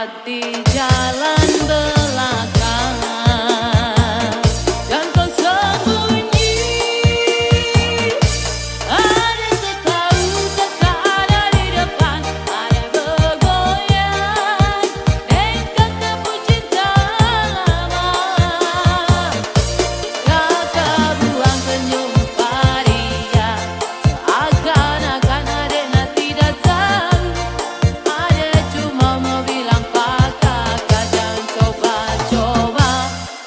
lewati jalan belakang dan kau sembunyi. Ada setahu kakak ada di depan, ada bergoyang nekat kabut cinta lama. Kakak buang senyum paria, seakan-akan adiknya tidak tahu. Ada cuma mau bilang pak kakak jangan coba-coba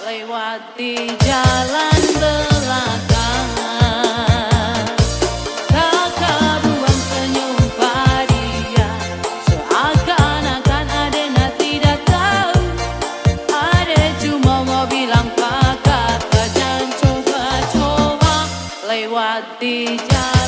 lewati jalan belakang. Kakak buang senyum paria, seakan-akan adiknya tidak tahu. Ada cuma mau bilang pak kakak jangan coba-coba lewati jalan